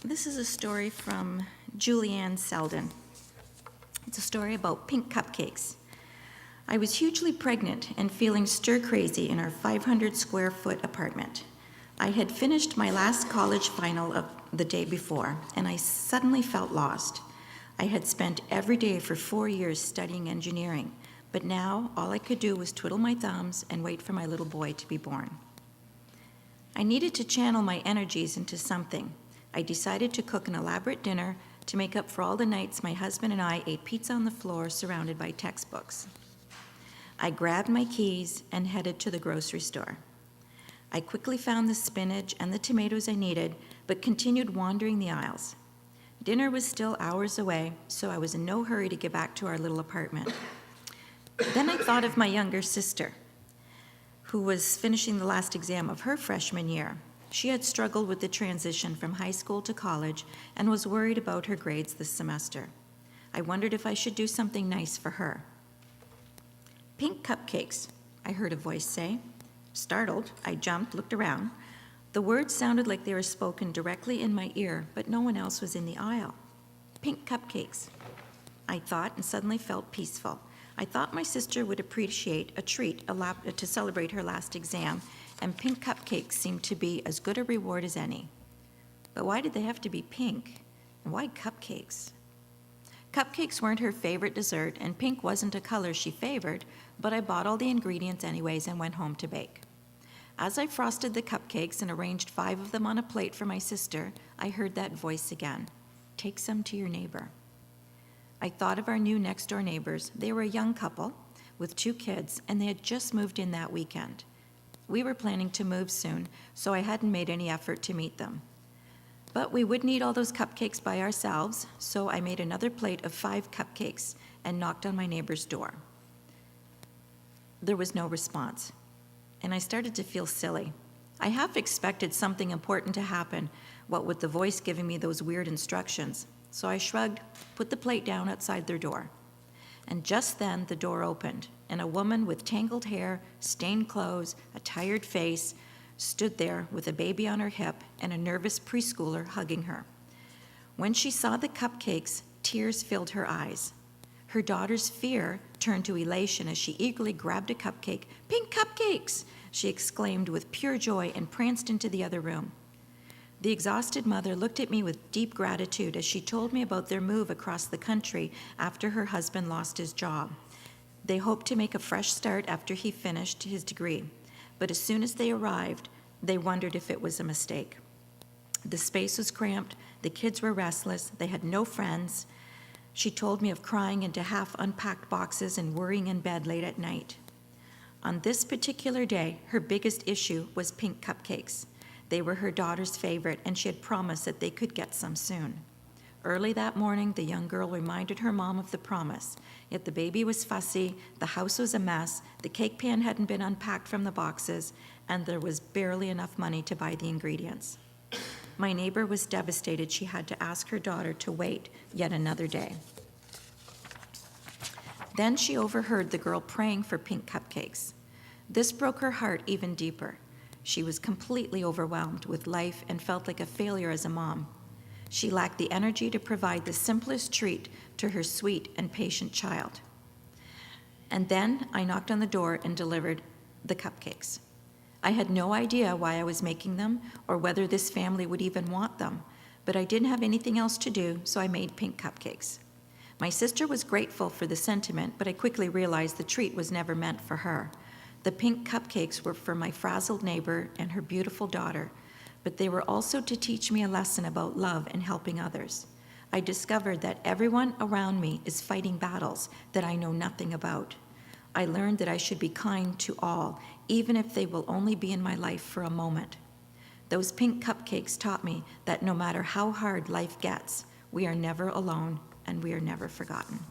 This is a story from Julieann Seldon. It's a story about pink cupcakes. I was hugely pregnant and feeling stir-crazy in our 500 square foot apartment. I had finished my last college final of the day before, and I suddenly felt lost. I had spent every day for 4 years studying engineering, but now all I could do was twiddle my thumbs and wait for my little boy to be born. I needed to channel my energies into something. I decided to cook an elaborate dinner to make up for all the nights my husband and I ate pizza on the floor surrounded by textbooks. I grabbed my keys and headed to the grocery store. I quickly found the spinach and the tomatoes I needed, but continued wandering the aisles. Dinner was still hours away, so I was in no hurry to get back to our little apartment. Then I thought of my younger sister, who was finishing the last exam of her freshman year. She had struggled with the transition from high school to college and was worried about her grades this semester. I wondered if I should do something nice for her. "Pink cupcakes," I heard a voice say. Startled, I jumped, looked around. The words sounded like they were spoken directly in my ear, but no one else was in the aisle. "Pink cupcakes," I thought, and suddenly felt peaceful. I thought my sister would appreciate a treat to celebrate her last exam, and pink cupcakes seemed to be as good a reward as any. But why did they have to be pink? And why cupcakes? Cupcakes weren't her favorite dessert, and pink wasn't a color she favored, but I bought all the ingredients anyways and went home to bake. As I frosted the cupcakes and arranged 5 of them on a plate for my sister, I heard that voice again. "Take some to your neighbor." I thought of our new next-door neighbors. They were a young couple with 2 kids, and they had just moved in that weekend. We were planning to move soon, so I hadn't made any effort to meet them. But we wouldn't eat all those cupcakes by ourselves, so I made another plate of 5 cupcakes and knocked on my neighbor's door. There was no response, and I started to feel silly. I half expected something important to happen, what with the voice giving me those weird instructions. So I shrugged, put the plate down outside their door. And just then, the door opened, and a woman with tangled hair, stained clothes, a tired face, stood there with a baby on her hip and a nervous preschooler hugging her. When she saw the cupcakes, tears filled her eyes. Her daughter's fear turned to elation as she eagerly grabbed a cupcake. "Pink cupcakes!" she exclaimed with pure joy and pranced into the other room. The exhausted mother looked at me with deep gratitude as she told me about their move across the country after her husband lost his job. They hoped to make a fresh start after he finished his degree, but as soon as they arrived, they wondered if it was a mistake. The space was cramped, the kids were restless, they had no friends. She told me of crying into half-unpacked boxes and worrying in bed late at night. On this particular day, her biggest issue was pink cupcakes. They were her daughter's favorite, and she had promised that they could get some soon. Early that morning, the young girl reminded her mom of the promise, yet the baby was fussy, the house was a mess, the cake pan hadn't been unpacked from the boxes, and there was barely enough money to buy the ingredients. My neighbor was devastated. She had to ask her daughter to wait yet another day. Then she overheard the girl praying for pink cupcakes. This broke her heart even deeper. She was completely overwhelmed with life and felt like a failure as a mom. She lacked the energy to provide the simplest treat to her sweet and patient child. And then I knocked on the door and delivered the cupcakes. I had no idea why I was making them or whether this family would even want them, but I didn't have anything else to do, so I made pink cupcakes. My sister was grateful for the sentiment, but I quickly realized the treat was never meant for her. The pink cupcakes were for my frazzled neighbor and her beautiful daughter, but they were also to teach me a lesson about love and helping others. I discovered that everyone around me is fighting battles that I know nothing about. I learned that I should be kind to all, even if they will only be in my life for a moment. Those pink cupcakes taught me that no matter how hard life gets, we are never alone and we are never forgotten.